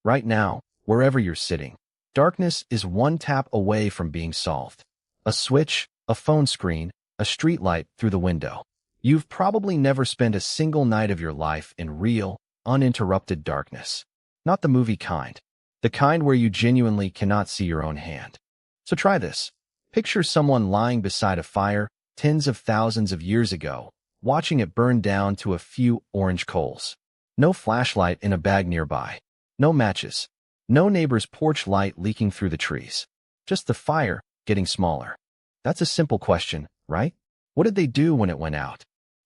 Right now, wherever you're sitting, darkness is one tap away from being solved. A switch, a phone screen, a streetlight through the window. You've probably never spent a single night of your life in real, uninterrupted darkness. Not the movie kind. The kind where you genuinely cannot see your own hand. So try this. Picture someone lying beside a fire tens of thousands of years ago, watching it burn down to a few orange coals. No flashlight in a bag nearby. No matches. No neighbor's porch light leaking through the trees. Just the fire getting smaller. That's a simple question, right? What did they do when it went out?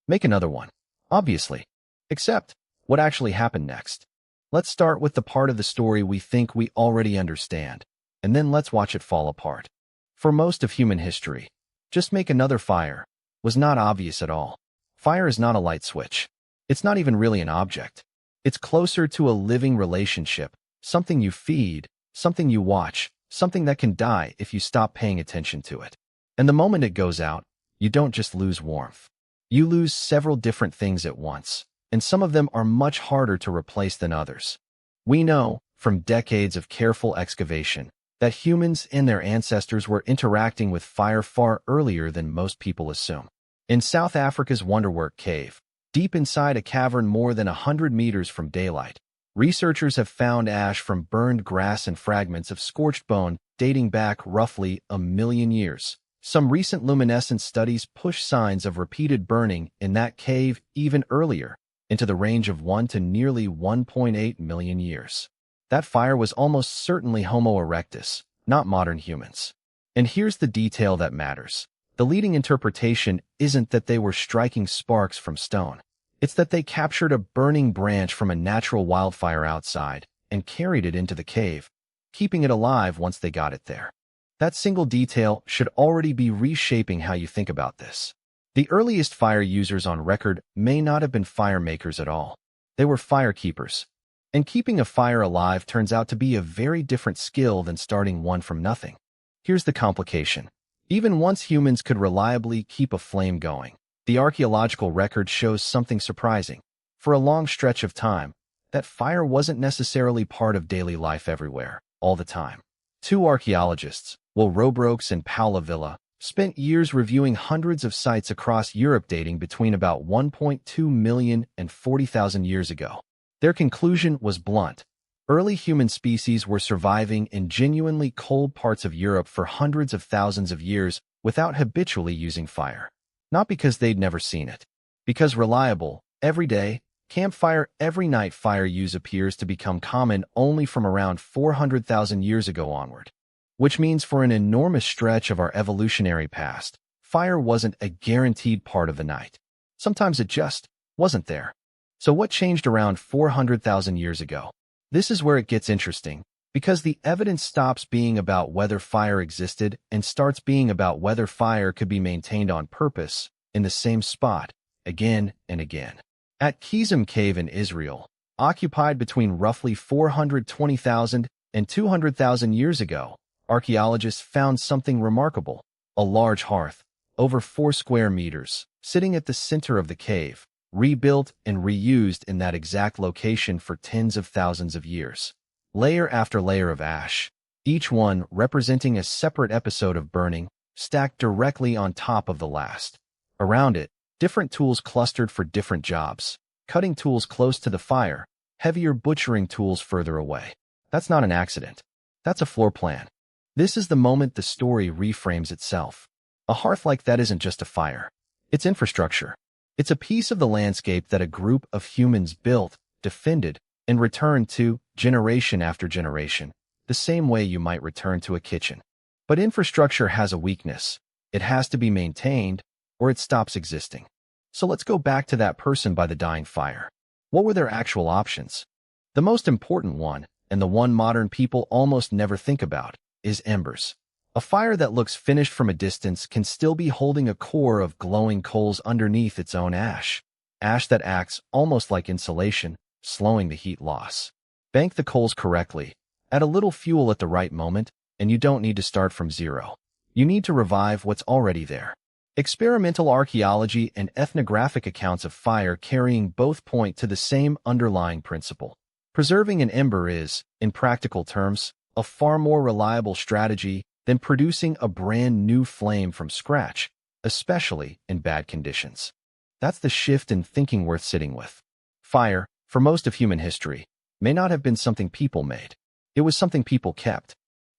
Make another one. Obviously. Except, what actually happened next? Let's start with the part of the story we think we already understand, and then let's watch it fall apart. For most of human history, just make another fire was not obvious at all. Fire is not a light switch. It's not even really an object. It's closer to a living relationship, something you feed, something you watch, something that can die if you stop paying attention to it. And the moment it goes out, you don't just lose warmth. You lose several different things at once, and some of them are much harder to replace than others. We know, from decades of careful excavation, that humans and their ancestors were interacting with fire far earlier than most people assume. In South Africa's Wonderwerk cave, deep inside a cavern more than 100 meters from daylight, researchers have found ash from burned grass and fragments of scorched bone dating back roughly 1 million years. Some recent luminescence studies push signs of repeated burning in that cave even earlier, into the range of 1 to nearly 1.8 million years. That fire was almost certainly Homo erectus, not modern humans. And here's the detail that matters. The leading interpretation isn't that they were striking sparks from stone. It's that they captured a burning branch from a natural wildfire outside and carried it into the cave, keeping it alive once they got it there. That single detail should already be reshaping how you think about this. The earliest fire users on record may not have been fire makers at all. They were fire keepers. And keeping a fire alive turns out to be a very different skill than starting one from nothing. Here's the complication. Even once humans could reliably keep a flame going, the archaeological record shows something surprising. For a long stretch of time, that fire wasn't necessarily part of daily life everywhere, all the time. Two archaeologists, Wonderwerk and Paula Villa, spent years reviewing hundreds of sites across Europe dating between about 1.2 million and 40,000 years ago. Their conclusion was blunt. Early human species were surviving in genuinely cold parts of Europe for hundreds of thousands of years without habitually using fire. Not because they'd never seen it. Because reliable, everyday, campfire every night fire use appears to become common only from around 400,000 years ago onward. Which means for an enormous stretch of our evolutionary past, fire wasn't a guaranteed part of the night. Sometimes it just wasn't there. So what changed around 400,000 years ago? This is where it gets interesting, because the evidence stops being about whether fire existed and starts being about whether fire could be maintained on purpose, in the same spot, again and again. At Qesem Cave in Israel, occupied between roughly 420,000 and 200,000 years ago, archaeologists found something remarkable. A large hearth, over 4 square meters, sitting at the center of the cave, rebuilt and reused in that exact location for tens of thousands of years. Layer after layer of ash, each one representing a separate episode of burning, stacked directly on top of the last. Around it, different tools clustered for different jobs, cutting tools close to the fire, heavier butchering tools further away. That's not an accident. That's a floor plan. This is the moment the story reframes itself. A hearth like that isn't just a fire. It's infrastructure. It's a piece of the landscape that a group of humans built, defended, and returned to generation after generation, the same way you might return to a kitchen. But infrastructure has a weakness. It has to be maintained, or it stops existing. So let's go back to that person by the dying fire. What were their actual options? The most important one, and the one modern people almost never think about, is embers. A fire that looks finished from a distance can still be holding a core of glowing coals underneath its own ash. Ash that acts almost like insulation, slowing the heat loss. Bank the coals correctly, add a little fuel at the right moment, and you don't need to start from zero. You need to revive what's already there. Experimental archaeology and ethnographic accounts of fire carrying both point to the same underlying principle. Preserving an ember is, in practical terms, a far more reliable strategy than producing a brand new flame from scratch, especially in bad conditions. That's the shift in thinking worth sitting with. Fire, for most of human history, may not have been something people made. It was something people kept.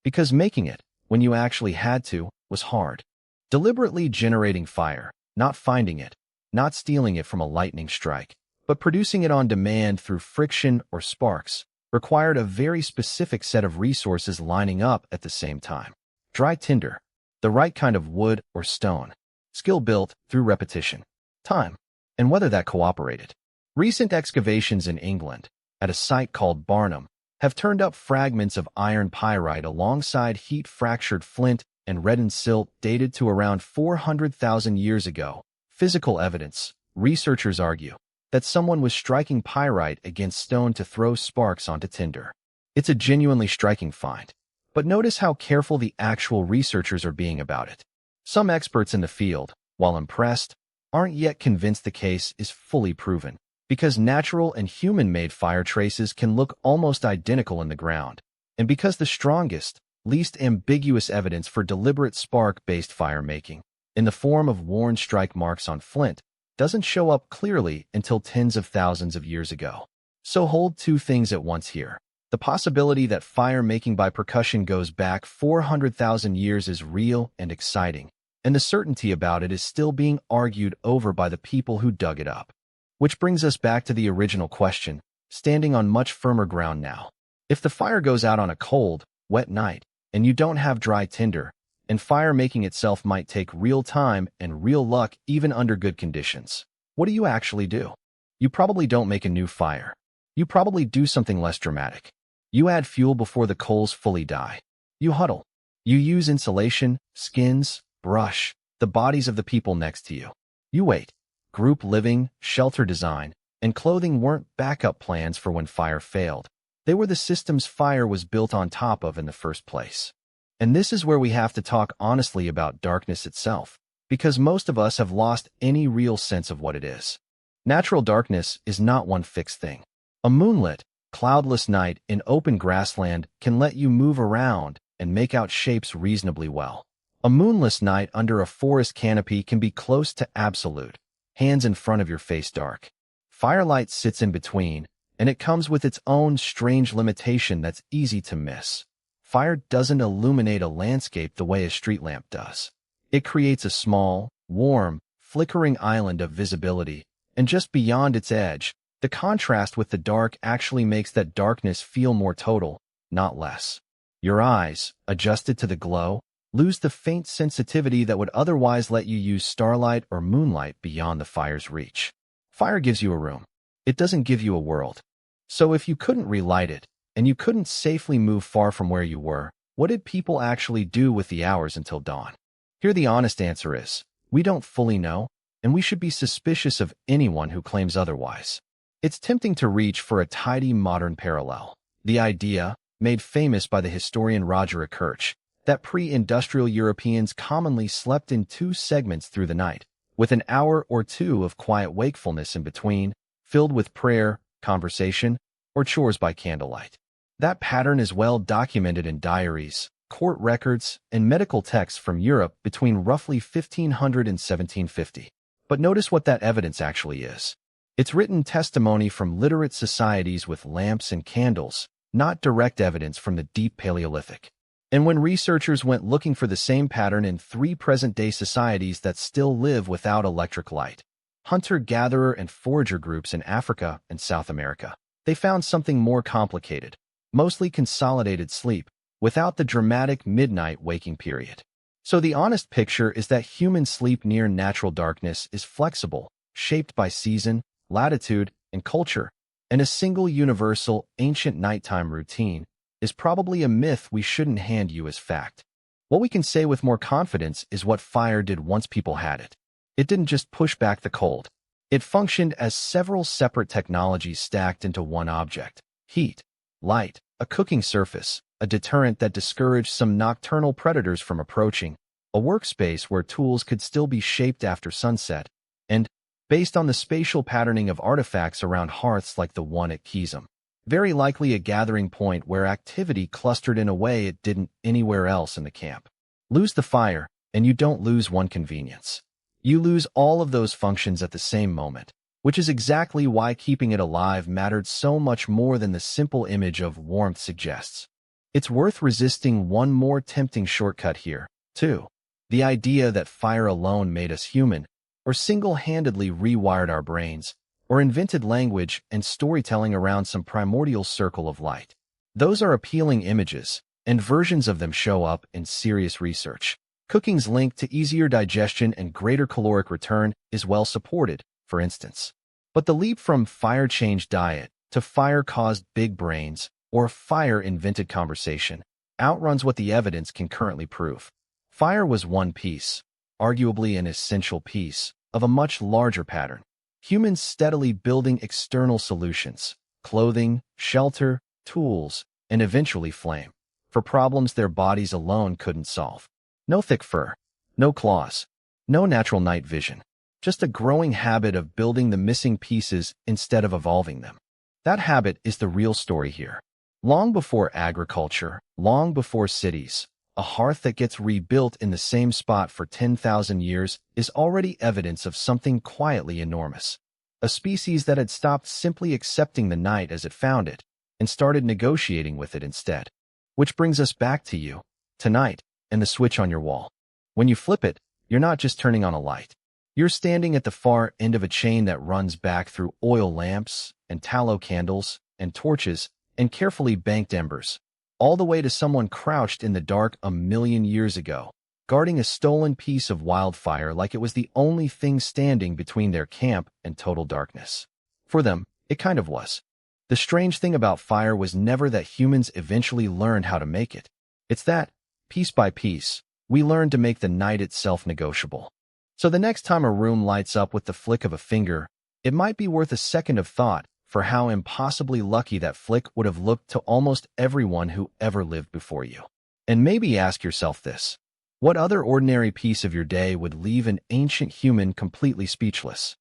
Because making it, when you actually had to, was hard. Deliberately generating fire, not finding it, not stealing it from a lightning strike, but producing it on demand through friction or sparks, required a very specific set of resources lining up at the same time. Dry tinder, the right kind of wood or stone, skill built through repetition, time, and whether that cooperated. Recent excavations in England, at a site called Barnham, have turned up fragments of iron pyrite alongside heat-fractured flint and reddened silt dated to around 400,000 years ago. Physical evidence, researchers argue, that someone was striking pyrite against stone to throw sparks onto tinder. It's a genuinely striking find. But notice how careful the actual researchers are being about it. Some experts in the field, while impressed, aren't yet convinced the case is fully proven, because natural and human-made fire traces can look almost identical in the ground, and because the strongest, least ambiguous evidence for deliberate spark-based fire-making, in the form of worn strike marks on flint, doesn't show up clearly until tens of thousands of years ago. So hold two things at once here. The possibility that fire-making by percussion goes back 400,000 years is real and exciting, and the certainty about it is still being argued over by the people who dug it up. Which brings us back to the original question, standing on much firmer ground now. If the fire goes out on a cold, wet night, and you don't have dry tinder, and fire-making itself might take real time and real luck even under good conditions, what do you actually do? You probably don't make a new fire. You probably do something less dramatic. You add fuel before the coals fully die. You huddle. You use insulation, skins, brush, the bodies of the people next to you. You wait. Group living, shelter design, and clothing weren't backup plans for when fire failed. They were the systems fire was built on top of in the first place. And this is where we have to talk honestly about darkness itself, because most of us have lost any real sense of what it is. Natural darkness is not one fixed thing. A moonlit, cloudless night in open grassland can let you move around and make out shapes reasonably well. A moonless night under a forest canopy can be close to absolute, hands in front of your face dark. Firelight sits in between, and it comes with its own strange limitation that's easy to miss. Fire doesn't illuminate a landscape the way a street lamp does. It creates a small, warm, flickering island of visibility, and just beyond its edge, the contrast with the dark actually makes that darkness feel more total, not less. Your eyes, adjusted to the glow, lose the faint sensitivity that would otherwise let you use starlight or moonlight beyond the fire's reach. Fire gives you a room. It doesn't give you a world. So if you couldn't relight it, and you couldn't safely move far from where you were, what did people actually do with the hours until dawn? Here the honest answer is, we don't fully know, and we should be suspicious of anyone who claims otherwise. It's tempting to reach for a tidy modern parallel. The idea, made famous by the historian Roger Kirch, that pre-industrial Europeans commonly slept in two segments through the night, with an hour or two of quiet wakefulness in between, filled with prayer, conversation, or chores by candlelight. That pattern is well documented in diaries, court records, and medical texts from Europe between roughly 1500 and 1750. But notice what that evidence actually is. It's written testimony from literate societies with lamps and candles, not direct evidence from the deep Paleolithic. And when researchers went looking for the same pattern in 3 present-day societies that still live without electric light, hunter-gatherer and forager groups in Africa and South America, they found something more complicated, mostly consolidated sleep, without the dramatic midnight waking period. So the honest picture is that human sleep near natural darkness is flexible, shaped by season, latitude, and culture, and a single universal, ancient nighttime routine is probably a myth we shouldn't hand you as fact. What we can say with more confidence is what fire did once people had it. It didn't just push back the cold. It functioned as several separate technologies stacked into one object: heat, light, a cooking surface, a deterrent that discouraged some nocturnal predators from approaching, a workspace where tools could still be shaped after sunset, and, based on the spatial patterning of artifacts around hearths like the one at Qesem, very likely a gathering point where activity clustered in a way it didn't anywhere else in the camp. Lose the fire, and you don't lose one convenience. You lose all of those functions at the same moment, which is exactly why keeping it alive mattered so much more than the simple image of warmth suggests. It's worth resisting one more tempting shortcut here, too. The idea that fire alone made us human, or single-handedly rewired our brains, or invented language and storytelling around some primordial circle of light. Those are appealing images, and versions of them show up in serious research. Cooking's link to easier digestion and greater caloric return is well supported, for instance. But the leap from fire-changed diet to fire-caused big brains or fire-invented conversation outruns what the evidence can currently prove. Fire was one piece, arguably an essential piece, of a much larger pattern. Humans steadily building external solutions, clothing, shelter, tools, and eventually flame, for problems their bodies alone couldn't solve. No thick fur, no claws, no natural night vision, just a growing habit of building the missing pieces instead of evolving them. That habit is the real story here. Long before agriculture, long before cities, a hearth that gets rebuilt in the same spot for 10,000 years is already evidence of something quietly enormous. A species that had stopped simply accepting the night as it found it and started negotiating with it instead. Which brings us back to you, tonight, and the switch on your wall. When you flip it, you're not just turning on a light. You're standing at the far end of a chain that runs back through oil lamps and tallow candles and torches and carefully banked embers, all the way to someone crouched in the dark a million years ago, guarding a stolen piece of wildfire like it was the only thing standing between their camp and total darkness. For them, it kind of was. The strange thing about fire was never that humans eventually learned how to make it. It's that, piece by piece, we learned to make the night itself negotiable. So the next time a room lights up with the flick of a finger, it might be worth a second of thought for how impossibly lucky that flick would have looked to almost everyone who ever lived before you. And maybe ask yourself this: what other ordinary piece of your day would leave an ancient human completely speechless?